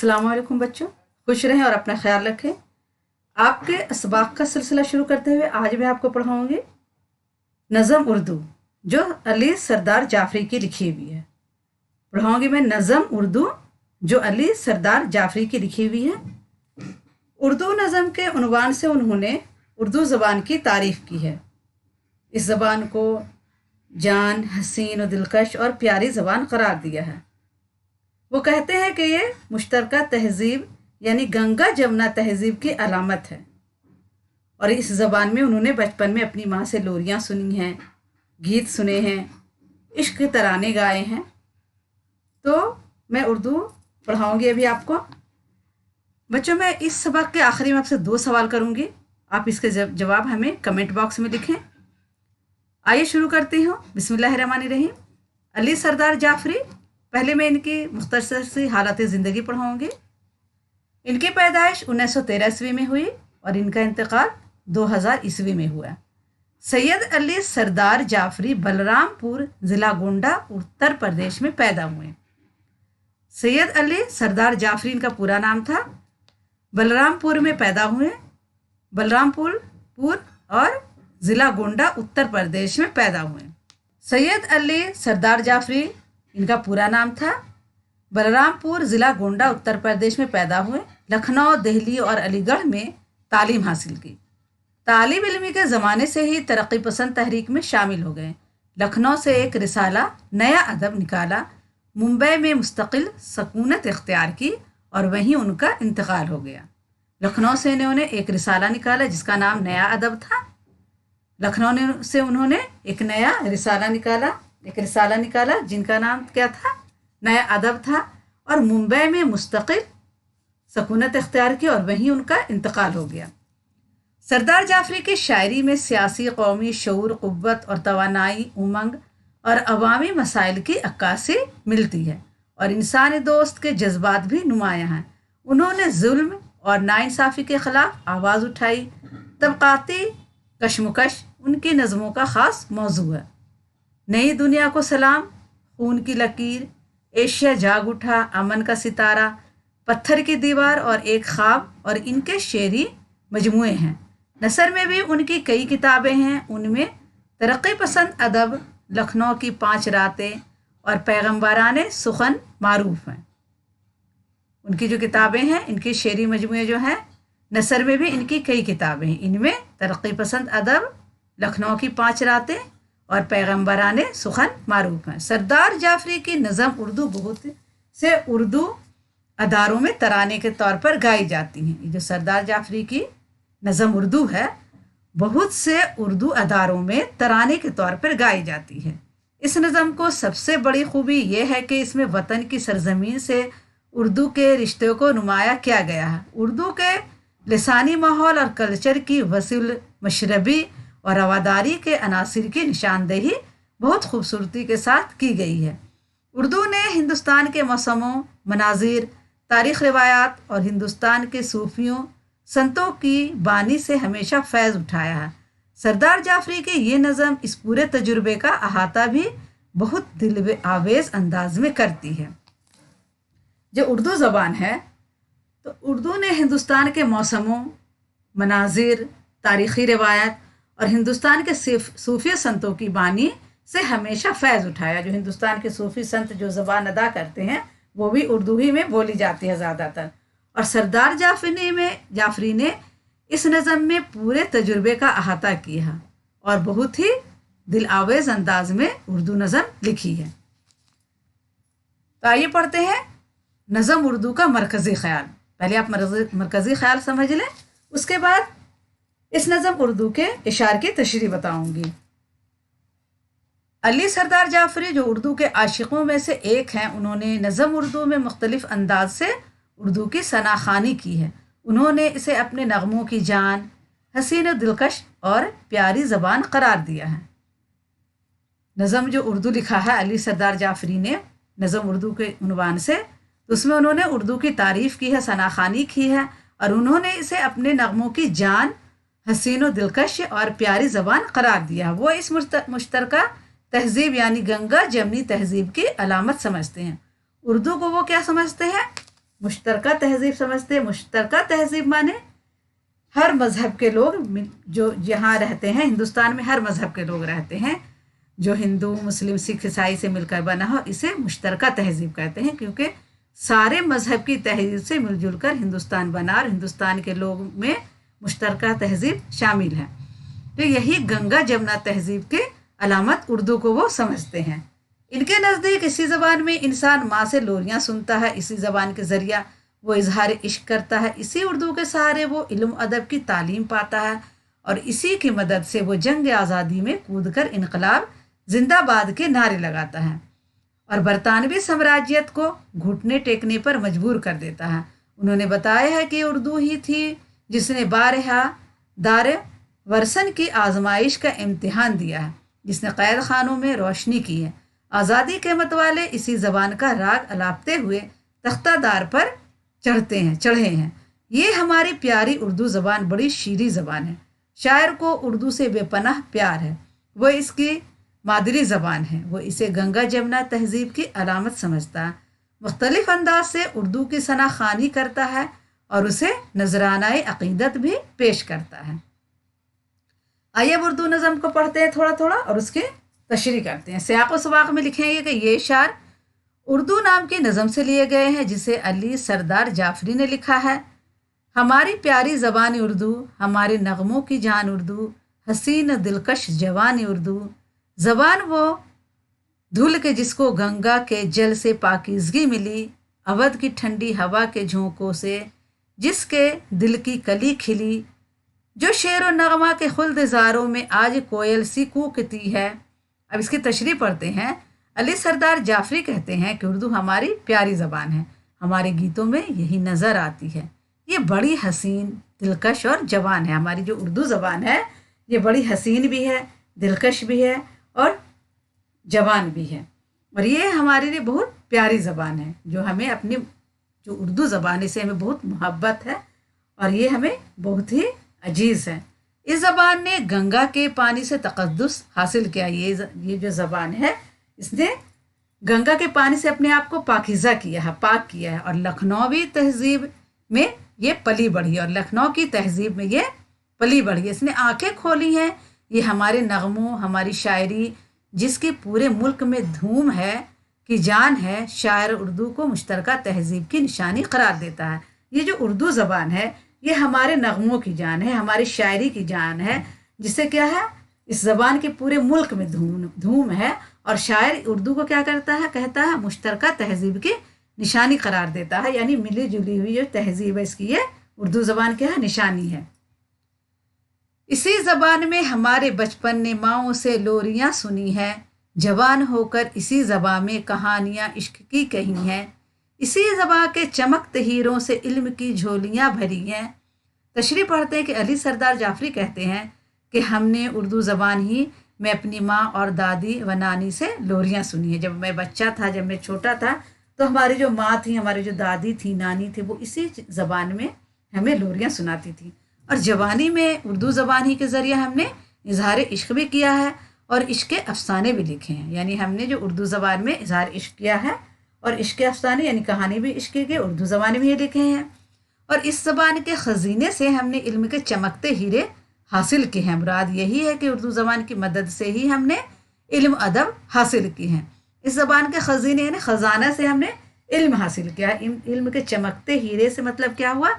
अस्सलाम वालेकुम बच्चों, खुश रहें और अपना ख्याल रखें। आपके असबाक का सिलसिला शुरू करते हुए आज मैं आपको पढ़ाऊंगी नज़म उर्दू जो अली सरदार जाफरी की लिखी हुई है। पढ़ाऊंगी मैं नज़म उर्दू जो अली सरदार जाफरी की लिखी हुई है। उर्दू नज़म के उन्वान से उन्होंने उर्दू ज़बान की तारीफ़ की है। इस ज़बान को जान, हसीन और दिलकश और प्यारी ज़बान करार दिया है। वो कहते हैं कि ये मुश्तरका तहज़ीब यानी गंगा जमुना तहज़ीब की अलामत है और इस ज़बान में उन्होंने बचपन में अपनी माँ से लोरियाँ सुनी हैं, गीत सुने हैं, इश्क के तराने गाए हैं। तो मैं उर्दू पढ़ाऊँगी अभी आपको। बच्चों, मैं इस सबक के आखिरी में आपसे 2 सवाल करूँगी। आप इसके जवाब हमें कमेंट बॉक्स में लिखें। आइए शुरू करती हूँ। बिस्मिल्लाहिर्रहमानिर्रहीम। अली सरदार जाफरी, पहले मैं इनकी मुख्तसर सी हालत ज़िंदगी पढ़ाऊँगी। इनकी पैदाइश 1913 ईस्वी में हुई और इनका इंतकाल 2000 ईस्वी में हुआ। सैयद अली सरदार जाफरी बलरामपुर ज़िला गोंडा उत्तर प्रदेश में पैदा हुए। सैयद अली सरदार जाफरी इनका पूरा नाम था। बलरामपुर में पैदा हुए। बलरामपुर और ज़िला गोंडा उत्तर प्रदेश में पैदा हुए। सैयद अली सरदार जाफरी इनका पूरा नाम था। बलरामपुर ज़िला गोंडा उत्तर प्रदेश में पैदा हुए। लखनऊ, दिल्ली और अलीगढ़ में तालीम हासिल की। तालिब इल्मी के ज़माने से ही तरक्की पसंद तहरीक में शामिल हो गए। लखनऊ से एक रिसाला नया अदब निकाला। मुंबई में मुस्तकिल सकूनत इख्तियार की और वहीं उनका इंतकाल हो गया। लखनऊ से इन्होंने एक रिसाला निकाला जिसका नाम नया अदब था। लखनऊ से उन्होंने एक रिसाला निकाला जिनका नाम क्या था? नया अदब था। और मुंबई में मुस्तकिल सकूनत इख्तियार की और वहीं उनका इंतकाल हो गया। सरदार जाफरी की शायरी में सियासी, कौमी शऊर, क़ुव्वत और तवानाई, उमंग और अवामी मसाइल की अक्कासी मिलती है और इंसानी दोस्त के जज्बात भी नुमायाँ हैं। उन्होंने जुल्म और नाइंसाफ़ी के ख़िलाफ़ आवाज़ उठाई। तबक़ाती कशमकश उनकी नज़मों का ख़ास मौजू है। नई दुनिया को सलाम, खून की लकीर, एशिया जाग उठा, अमन का सितारा, पत्थर की दीवार और एक ख्वाब और इनके शेरी मजमूए हैं। नसर में भी उनकी कई किताबें हैं। उनमें तरक्की पसंद अदब, लखनऊ की 5 रातें और पैगम्बराने सुखन मारूफ हैं। उनकी जो किताबें हैं, इनकी शेरी मजमूए जो हैं, नसर में भी इनकी कई किताबें हैं। इनमें तरक्की पसंद अदब, लखनऊ की 5 रातें और पैगम्बराने सुखन मारूफ हैं। सरदार जाफरी की नज़म उर्दू बहुत से उर्दू अदारों में तराने के तौर पर गाई जाती हैं। ये जो सरदार जाफरी की नज़म उर्दू है, बहुत से उर्दू अदारों में तराने के तौर पर गाई जाती है। इस नज़म को सबसे बड़ी खूबी यह है कि इसमें वतन की सरजमीन से उर्दू के रिश्ते को नुमाया किया गया है। उर्दू के लिसानी माहौल और कल्चर की वसील मशरबी और रवादारी के अनासिर की निशानदेही बहुत खूबसूरती के साथ की गई है। उर्दू ने हिंदुस्तान के मौसमों, मनाजिर, तारीख़, रिवायात और हिंदुस्तान के सूफियों, संतों की बानी से हमेशा फैज़ उठाया है। सरदार जाफरी के ये नज़म इस पूरे तजुर्बे का अहाता भी बहुत दिल आवेज़ अंदाज में करती है। जो उर्दू ज़बान है, तो उर्दू ने हिंदुस्तान के मौसमों, मनाजिर, तारीख़ी रिवायत और हिंदुस्तान के सूफी संतों की बानी से हमेशा फैज़ उठाया। जो हिंदुस्तान के सूफी संत जो ज़बान अदा करते हैं वो भी उर्दू ही में बोली जाती है ज़्यादातर। और सरदार जाफरी ने इस नज़म में पूरे तजुर्बे का अहाता किया है और बहुत ही दिल आवेज़ अंदाज में उर्दू नज़म लिखी है। तो आइए पढ़ते हैं नज़म उर्दू का मरकज़ी ख़याल। पहले आप मरकज़ी ख़याल समझ लें, उसके बाद इस नज़म उर्दू के इशार की तशरीह बताऊंगी। अली सरदार जाफरी जो उर्दू के आशिकों में से एक हैं, उन्होंने नज़म उर्दू में मुख्तलिफ अंदाज से उर्दू की सनाखानी की है। उन्होंने इसे अपने नगमों की जान, हसीन, दिलकश और प्यारी ज़बान करार दिया है। नज़म जो उर्दू लिखा है अली सरदार जाफरी ने नज़म उर्दू के उन्वान से, तो उसमें उन्होंने उर्दू की तारीफ़ की है, सनाखानी की है और उन्होंने इसे अपने नगमों की जान, हसीन, दिलकश और प्यारी ज़बान करार दिया। वो इस मुश्तरका तहज़ीब यानी गंगा जमनी तहज़ीब की अलामत समझते हैं। उर्दू को वो क्या समझते हैं? मुश्तरका तहजीब समझते हैं। मुश्तरका तहजीब माने हर मज़हब के लोग जो यहाँ रहते हैं, हिंदुस्तान में हर मज़हब के लोग रहते हैं, जो हिंदू मुस्लिम सिख ईसाई से मिलकर बना हो, इसे मुश्तरका तहजीब कहते हैं, क्योंकि सारे मज़हब की तहजीब से मिलजुल कर हिंदुस्तान बना और हिंदुस्तान के लोग में मुश्तरका तहजीब शामिल है। तो यही गंगा जमुना तहजीब के अलामत उर्दू को वो समझते हैं। इनके नज़दीक इसी ज़बान में इंसान माँ से लोरियाँ सुनता है, इसी ज़बान के ज़रिया वो इजहार इश्क करता है, इसी उर्दू के सहारे वो इल्म अदब की तालीम पाता है और इसी की मदद से वो जंग आज़ादी में कूद कर इनकलाब जिंदाबाद के नारे लगाता है और बरतानवी साम्राज्यत को घुटने टेकने पर मजबूर कर देता है। उन्होंने बताया है कि उर्दू ही थी जिसने बारहा दार वर्सन की आजमाइश का इम्तिहान दिया है, जिसने कैद खानों में रोशनी की है। आज़ादी के मतवाले इसी ज़बान का राग अलापते हुए तख्तादार पर चढ़े हैं। ये हमारी प्यारी उर्दू ज़बान बड़ी शीरी ज़बान है। शायर को उर्दू से बेपनाह प्यार है, वो इसकी मादरी ज़बान है, वो इसे गंगा जमुना तहजीब की अलामत समझता है। मुख्तलिफ अंदाज से उर्दू की सना खानी करता है और उसे नजरानाए अक़ीदत भी पेश करता है। आइए अब उर्दू नज़म को पढ़ते हैं थोड़ा थोड़ा और उसकी तशरीह करते हैं। सियाक़ व सबाक़ में लिखेंगे कि ये शार उर्दू नाम की नज़म से लिए गए हैं, जिसे अली सरदार जाफरी ने लिखा है। हमारी प्यारी ज़बान उर्दू, हमारे नगमों की जान उर्दू, हसीन दिलकश जवान उर्दू, ज़बान वो धुल के जिसको गंगा के जल से पाकीज़गी मिली, अवध की ठंडी हवा के झोंकों से जिसके दिल की कली खिली, जो शेर व नगमा के खुल्द ज़ारों में आज कोयल सी कूकती है। अब इसकी तशरीह पढ़ते हैं। अली सरदार जाफरी कहते हैं कि उर्दू हमारी प्यारी ज़बान है, हमारे गीतों में यही नज़र आती है। ये बड़ी हसीन, दिलकश और जवान है। हमारी जो उर्दू ज़बान है ये बड़ी हसीन भी है, दिलकश भी है और जवान भी है, और ये हमारे लिए बहुत प्यारी ज़बान है, जो हमें अपनी जो उर्दू ज़बान है से हमें बहुत मोहब्बत है और ये हमें बहुत ही अजीज़ है। इस ज़बान ने गंगा के पानी से तक़द्दुस हासिल किया। ये जो ज़बान है इसने गंगा के पानी से अपने आप को पाकीज़ा किया है, पाक किया है, और लखनवी तहजीब में ये पली बढ़ी है और लखनऊ की तहजीब में ये पली बढ़ी है। इसने आंखें खोली हैं। ये हमारे नगमों, हमारी शायरी जिसकी पूरे मुल्क में धूम है की जान है, शायर उर्दू को मुश्तरका तहजीब की निशानी करार देता है। ये जो उर्दू ज़बान है ये हमारे नगमों की जान है, हमारी शायरी की जान है, जिससे क्या है इस ज़बान के पूरे मुल्क में धूम है, और शायर उर्दू को क्या करता है, कहता है मुश्तरका तहजीब की निशानी करार देता है, यानी मिली जुली हुई जो तहजीब है इसकी ये उर्दू ज़बान क्या है, निशानी है। इसी ज़बान में हमारे बचपन ने माँओं से लोरियाँ सुनी हैं, जवान होकर इसी ज़बान में कहानियाँ इश्क की कही हैं, इसी ज़बान के चमकते हीरों से इल्म की झोलियाँ भरी हैं। तशरीह पढ़ते हैं कि अली सरदार जाफरी कहते हैं कि हमने उर्दू ज़बान ही में अपनी माँ और दादी व नानी से लोरियाँ सुनी हैं। जब मैं बच्चा था, जब मैं छोटा था, तो हमारी जो माँ थी, हमारी जो दादी थी, नानी थी, वो इसी ज़बान में हमें लोरियाँ सुनाती थी, और जवानी में उर्दू ज़बान ही के ज़रिए हमने इजहार इश्क भी किया है और इश्क के अफसाने भी लिखे हैं। यानी हमने जो उर्दू ज़बान में इजहार इश्क किया है और इश्क के अफसाने यानी कहानी भी इश्क के उर्दू ज़बान में ही लिखे हैं, और इस ज़बान के ख़ज़ीने से हमने इल्म के चमकते हीरे हासिल किए हैं। मुराद यही है कि उर्दू ज़बान की मदद से ही हमने इल्म अदब हासिल की हैं। इस ज़बान के ख़ज़ीने यानी ख़जाना से हमने इल्म हासिल किया है। इल्म के चमकते हीरे से मतलब क्या हुआ,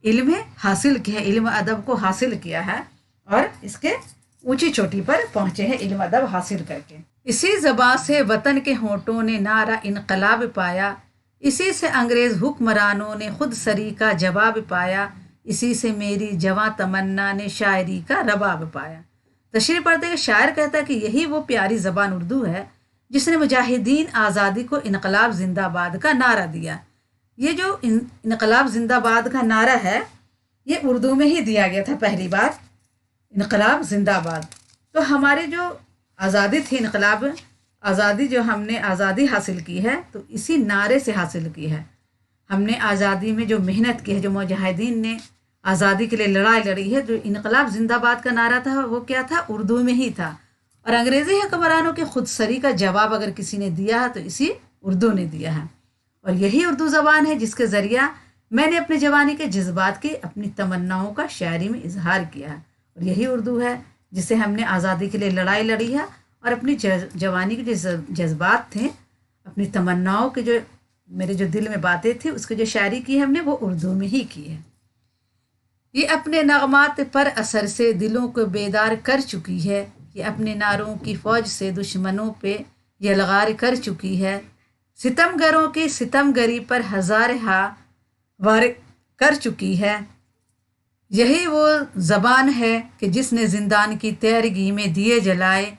इल्म हासिल किया है, इल्म अदब को हासिल किया है और इसके ऊंची चोटी पर पहुँचे हैं इल्म अदब हासिल करके। इसी ज़बान से वतन के होंठों ने नारा इनकलाब पाया, इसी से अंग्रेज़ हुक्मरानों ने खुद सरी का जवाब पाया, इसी से मेरी जवां तमन्ना ने शायरी का रबाब पाया। तशरीह पढ़ते हैं, शायर कहता है कि यही वो प्यारी ज़बान उर्दू है जिसने मुजाहिदीन आज़ादी को इनकलाब जिंदाबाद का नारा दिया। ये जो इनकलाब जिंदाबाद का नारा है ये उर्दू में ही दिया गया था पहली बार, इनकलाब जिंदाबाद। तो हमारी जो आज़ादी थी, इनकलाब आज़ादी जो हमने आज़ादी हासिल की है तो इसी नारे से हासिल की है। हमने आज़ादी में जो मेहनत की है, जो मुजाहिदीन ने आज़ादी के लिए लड़ाई लड़ी है, जो इनकलाब जिंदाबाद का नारा था वो क्या था, उर्दू में ही था। और अंग्रेज़ी हुक्मरानों की खुदसरी का जवाब अगर किसी ने दिया है तो इसी उर्दू ने दिया है। اور یہی اردو زبان ہے جس کے ذریعہ میں نے اپنے جوانی کے جذبات کی اپنی تمناؤں کا شاعری میں اظہار کیا ہے، اور یہی اردو ہے جسے ہم نے آزادی کے لیے لڑائی لڑی ہے، اور اپنی جوانی کے جو جذبات تھے، اپنی تمناؤں کے جو میرے جو دل میں باتیں تھیں، اس کی جو شاعری کی ہے ہم نے، وہ اردو میں ہی کی ہے۔ یہ اپنے نغمات پر اثر سے دلوں کو بیدار کر چکی ہے، یہ اپنے نعروں کی فوج سے دشمنوں پہ یلغار کر چکی ہے، ستم گروں کی ستم گری پر ہزار ہا وار کر چکی ہے۔ یہی وہ زبان ہے کہ جس نے زندان کی تیرگی میں دیے جلائے،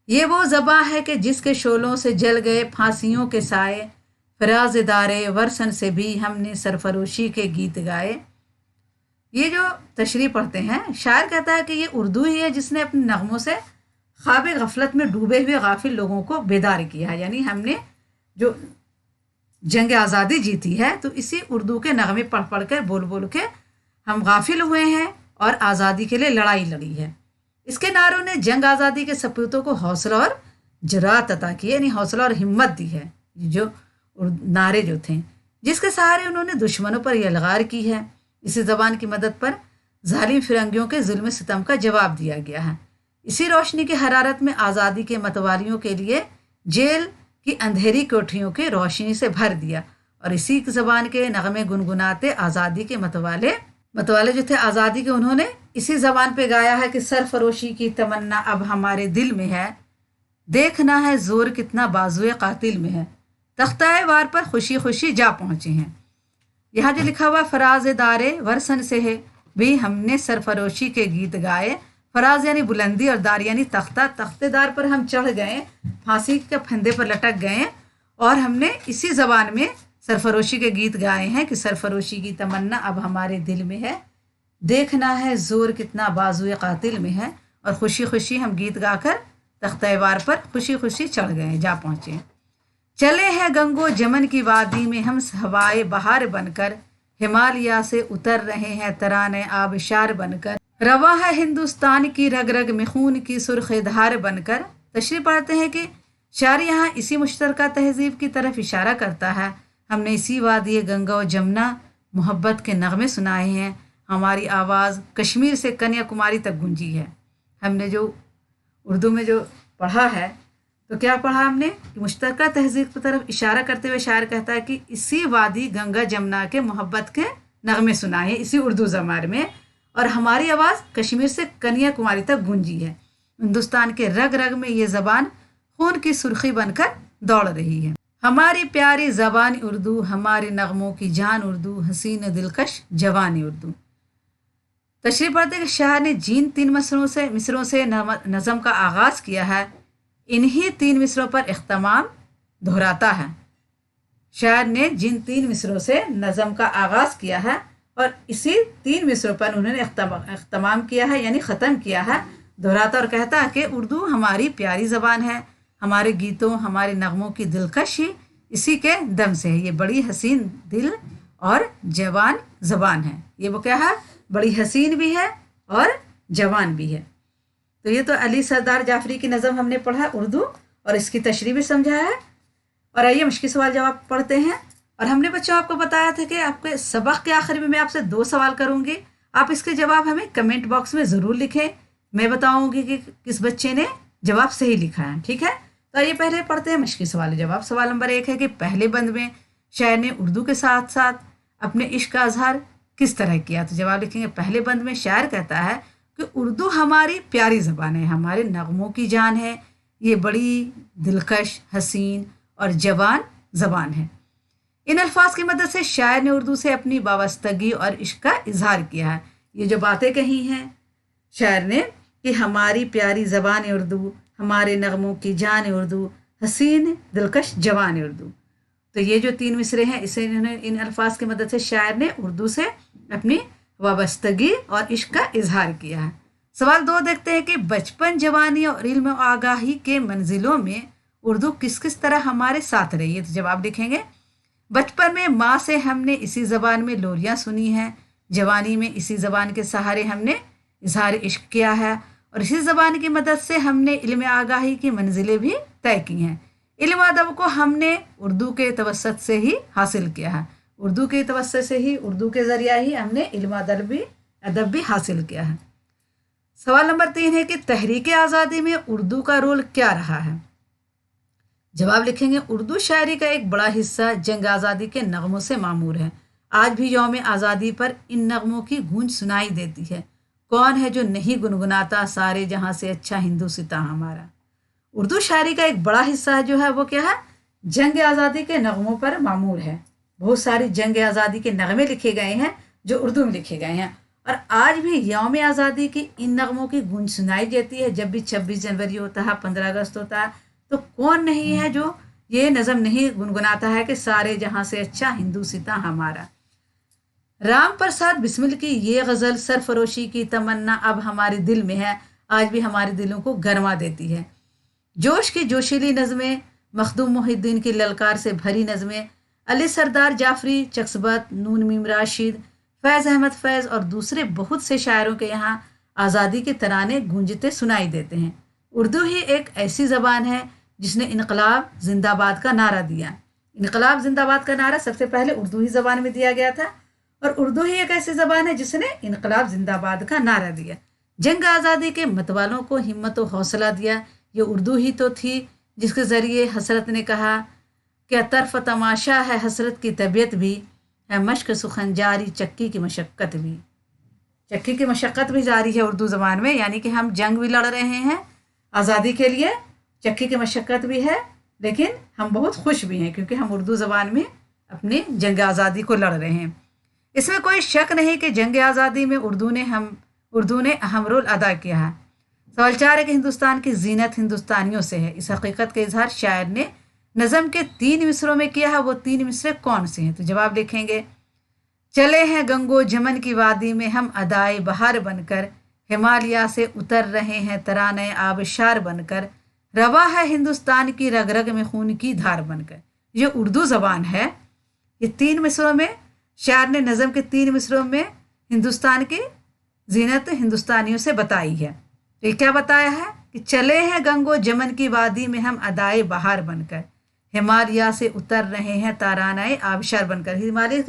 یہ وہ زبان ہے کہ جس کے شعلوں سے جل گئے پھانسیوں کے سائے، فراز دارے ورسن سے بھی ہم نے سرفروشی کے گیت گائے۔ یہ جو تشریح پڑھتے ہیں، شاعر کہتا ہے کہ یہ اردو ہی ہے جس نے اپنے نغموں سے خواب غفلت میں ڈوبے ہوئے غافل لوگوں کو بیدار کیا ہے، یعنی ہم نے جو جنگ آزادی جیتی ہے تو اسی اردو کے نغمے پڑھ پڑھ کے بول بول کے ہم غافل ہوئے ہیں اور آزادی کے لیے لڑائی لڑی ہے۔ اس کے نعروں نے جنگ آزادی کے سپوتوں کو حوصلہ اور جرات عطا کی، یعنی حوصلہ اور ہمت دی ہے، جو نعرے جو تھے جس کے سہارے انہوں نے دشمنوں پر یلغار کی ہے۔ اسی زبان کی مدد پر ظالم فرنگیوں کے ظلم ستم کا جواب دیا گیا ہے۔ اسی روشنی کی حرارت میں آزادی کے متوالیوں کے لیے جیل کی اندھیری کوٹھیوں کے روشنی سے بھر دیا، اور اسی زبان کے نغمے گنگناتے آزادی کے متوالے جو تھے آزادی کے، انہوں نے اسی زبان پہ گایا ہے کہ سرفروشی کی تمنا اب ہمارے دل میں ہے، دیکھنا ہے زور کتنا بازوئے قاتل میں ہے، تختہ وار پر خوشی خوشی جا پہنچے ہیں۔ یہاں جو لکھا ہوا فراز دارے ورسن سے ہے بھی ہم نے سرفروشی کے گیت گائے۔ فراز یعنی بلندی اور دار یعنی تختے دار پر ہم چڑھ گئے، پھانسی کے پھندے پر لٹک گئے، اور ہم نے اسی زبان میں سرفروشی کے گیت گائے ہیں کہ سرفروشی کی تمنا اب ہمارے دل میں ہے، دیکھنا ہے زور کتنا بازوئے قاتل میں ہے، اور خوشی خوشی ہم گیت گا کر تختہ وار پر خوشی خوشی چڑھ گئے، جا پہنچے۔ چلے ہیں گنگو جمن کی وادی میں ہم ہوائے بہار بن کر، ہمالیہ سے اتر رہے ہیں ترانے آبشار بن کر، رواں ہے ہندوستان کی رگ رگ میں خون کی سرخ دھار بن کر۔ تشریح پڑھتے ہیں کہ شاعر یہاں اسی مشترکہ تہذیب کی طرف اشارہ کرتا ہے۔ ہم نے اسی وادی گنگا و جمنا محبت کے نغمے سنائے ہیں، ہماری آواز کشمیر سے کنیا کماری تک گونجی ہے۔ ہم نے جو اردو میں جو پڑھا ہے تو کیا پڑھا ہم نے کہ مشترکہ تہذیب کی طرف اشارہ کرتے ہوئے شاعر کہتا ہے کہ اسی وادی گنگا جمنا کے محبت کے نغمے سنائے ہیں اسی اردو زبان میں، اور ہماری آواز کشمیر سے کنیا کماری تک گونجی ہے۔ ہندوستان کے رگ رگ میں یہ زبان خون کی سرخی بن کر دوڑ رہی ہے۔ ہماری پیاری زبان اردو، ہمارے نغموں کی جان اردو، حسین دلکش جوان اردو۔ تشریح پڑھتے کہ شاعر نے جن 3 مصروں سے نظم کا آغاز کیا ہے، انہی 3 مصروں پر اختتام دہراتا ہے۔ شاعر نے جن 3 مصروں سے نظم کا آغاز کیا ہے اور اسی 3 مصروں پر انہوں نے اختتام کیا ہے، یعنی ختم کیا ہے، دہراتا اور کہتا ہے کہ اردو ہماری پیاری زبان ہے، ہمارے گیتوں ہمارے نغموں کی دلکشی اسی کے دم سے ہے، یہ بڑی حسین دل اور جوان زبان ہے۔ یہ وہ کیا ہے؟ بڑی حسین بھی ہے اور جوان بھی ہے۔ تو یہ تو علی سردار جعفری کی نظم ہم نے پڑھا اردو، اور اس کی تشریح بھی سمجھا ہے۔ اور آئیے مشکل سوال جواب پڑھتے ہیں۔ اور ہم نے بچوں آپ کو بتایا تھا کہ آپ کے سبق کے آخر میں آپ سے 2 سوال کروں گی، آپ اس کے جواب ہمیں کمنٹ باکس میں ضرور لکھیں، میں بتاؤں گی کہ کس بچے نے جواب صحیح لکھا ہے، ٹھیک ہے؟ تو آئیے پہلے پڑھتے ہیں مشکل سوال جواب۔ سوال نمبر 1 ہے کہ پہلے بند میں شاعر نے اردو کے ساتھ ساتھ اپنے عشق کا اظہار کس طرح کیا؟ تو جواب لکھیں گے پہلے بند میں شاعر کہتا ہے کہ اردو ہماری پیاری زبان ہے، ہمارے نغموں کی جان ہے، یہ بڑی دلکش، حسین اور جوان زبان ہے۔ ان الفاظ کی مدد سے شاعر نے اردو سے اپنی وابستگی اور عشق کا اظہار کیا ہے۔ یہ جو باتیں کہی ہیں شاعر نے کہ ہماری پیاری زبان اردو، ہمارے نغموں کی جان اردو، حسین دلکش جوان اردو، تو یہ جو 3 مصرے ہیں اسے ان الفاظ کی مدد سے شاعر نے اردو سے اپنی وابستگی اور عشق کا اظہار کیا ہے۔ سوال 2 دیکھتے ہیں کہ بچپن، جوانی اور علم و آگاہی کے منزلوں میں اردو کس کس طرح ہمارے ساتھ رہی ہے؟ تو جواب لکھیں گے بچپن میں ماں سے ہم نے اسی زبان میں لوریاں سنی ہیں، جوانی میں اسی زبان کے سہارے ہم نے اظہار عشق کیا ہے، اور اسی زبان کی مدد سے ہم نے علم آگاہی کی منزلیں بھی طے کی ہیں۔ इल्म अदब को हमने उर्दू के तवस्सुत से ही हासिल किया है। उर्दू के तवस्सुत से ही, उर्दू के ज़रिया ही हमने इल्म अदब भी हासिल किया है। सवाल नंबर 3 है कि तहरीक आज़ादी में उर्दू का रोल क्या रहा है। जवाब लिखेंगे, उर्दू शायरी का एक बड़ा हिस्सा जंग आज़ादी के नगमों से मामूर है। आज भी यौम आज़ादी पर इन नगमों की गूंज सुनाई देती है। कौन है जो नहीं गुनगुनाता सारे जहां से अच्छा हिंदुस्तां हमारा। उर्दू शायरी का एक बड़ा हिस्सा जो है वो क्या है, जंग आज़ादी के नगमों पर मामूर है। बहुत सारी जंग आज़ादी के नगमे लिखे गए हैं जो उर्दू में लिखे गए हैं, और आज भी यौम आज़ादी की इन नगमों की गूंज सुनाई देती है। जब भी 26 जनवरी होता है, 15 अगस्त होता है, तो कौन नहीं है जो ये नज़म नहीं गुनगुनाता है कि सारे जहां से अच्छा हिंदुस्तां हमारा। राम प्रसाद बिस्मिल की ये गज़ल सरफरोशी की तमन्ना अब हमारे दिल में है, आज भी हमारे दिलों को गरमा देती है। जोश की जोशीली नज़में, मखदूम मोहिद्दीन की ललकार से भरी नज़में, अली सरदार जाफरी, चकसबत, नून मीम राशिद, फैज़ अहमद फैज़ और दूसरे बहुत से शायरों के यहाँ आज़ादी के तराने गूंजते सुनाई देते हैं। उर्दू ही एक ऐसी ज़बान है जिसने इनकलाब जिंदाबाद का नारा दिया। इनकलाब जिंदाबाद का नारा सबसे पहले उर्दू ही ज़बान में दिया गया था, और उर्दू ही एक ऐसी ज़बान है जिसने इनकलाब जिंदाबाद का नारा दिया। जंग आज़ादी के मतवालों को हिम्मत और हौसला दिया। ये उर्दू ही तो थी जिसके ज़रिए हसरत ने कहा, क्या तरफ तमाशा है हसरत की तबीयत भी, है मश्क सुखन जारी चक्की की मशक्क़त भी। चक्की की मशक्क़त भी जारी है उर्दू ज़बान में, यानी कि हम जंग भी लड़ रहे हैं आज़ादी के लिए, चक्की की मशक्क़त भी है, लेकिन हम बहुत खुश भी हैं क्योंकि हम उर्दू ज़बान में अपनी जंग आज़ादी को लड़ रहे हैं। इसमें कोई शक नहीं कि जंग आज़ादी में उर्दू ने अहम रोल अदा किया है। सवाल 4 है कि हिंदुस्तान की जीनत हिंदुस्तानियों से है। इस हकीकत का इजहार शायर ने नज़म के 3 मिसरों में किया है। वो 3 मिसरे कौन से हैं? तो जवाब लिखेंगे, चले हैं गंगो जमन की वादी में हम अदाए बहार बनकर, हिमालय से उतर रहे हैं तराने आबशार बनकर, रवा है हिंदुस्तान की रग रग में खून की धार बनकर। ये उर्दू ज़बान है। ये 3 मिसरों में शायर ने नज़म के 3 मिसरों में हिंदुस्तान की जीनत हिंदुस्तानियों से बताई है। तो ये क्या बताया है कि चले हैं गंगो जमन की वादी में हम अदाए बहार बनकर, हिमालय से उतर रहे हैं तारानाए आबशार बनकर। हिमालय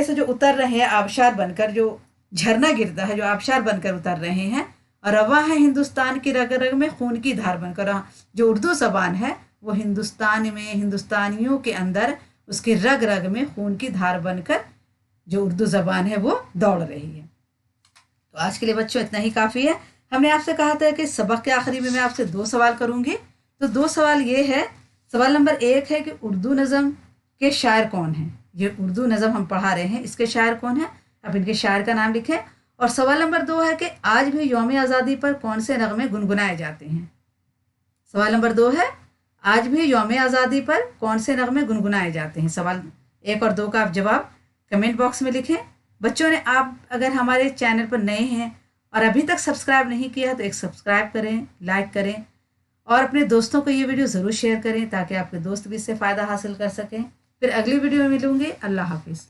से जो उतर रहे हैं आबशार बनकर, जो झरना गिरता है, जो आबशार बनकर उतर रहे हैं, और रवा है हिंदुस्तान की रग रग में खून की धार बनकर। जो उर्दू ज़बान है वो हिंदुस्तान में, हिंदुस्तानियों के अंदर उसकी रग रग में खून की धार बनकर जो उर्दू ज़बान है वो दौड़ रही है। तो आज के लिए बच्चों इतना ही काफ़ी है। हमने आपसे कहा था कि सबक के आखिरी में मैं आपसे 2 सवाल करूंगी। तो 2 सवाल ये है, सवाल नंबर 1 है कि उर्दू नज़म के शायर कौन हैं। ये उर्दू नज़म हम पढ़ा रहे हैं, इसके शायर कौन हैं, अब इनके शायर का नाम लिखें। और सवाल नंबर 2 है कि आज भी यौम आज़ादी पर कौन से नगमे गुनगुनाए जाते हैं। सवाल नंबर 2 है, आज भी यौम आज़ादी पर कौन से नगमे गुनगुनाए जाते हैं। सवाल 1 और 2 का आप जवाब कमेंट बॉक्स में लिखें। बच्चों ने, आप अगर हमारे चैनल पर नए हैं और अभी तक सब्सक्राइब नहीं किया है तो एक सब्सक्राइब करें, लाइक करें, और अपने दोस्तों को ये वीडियो ज़रूर शेयर करें ताकि आपके दोस्त भी इससे फ़ायदा हासिल कर सकें। फिर अगली वीडियो में मिलूंगी। अल्लाह हाफिज़।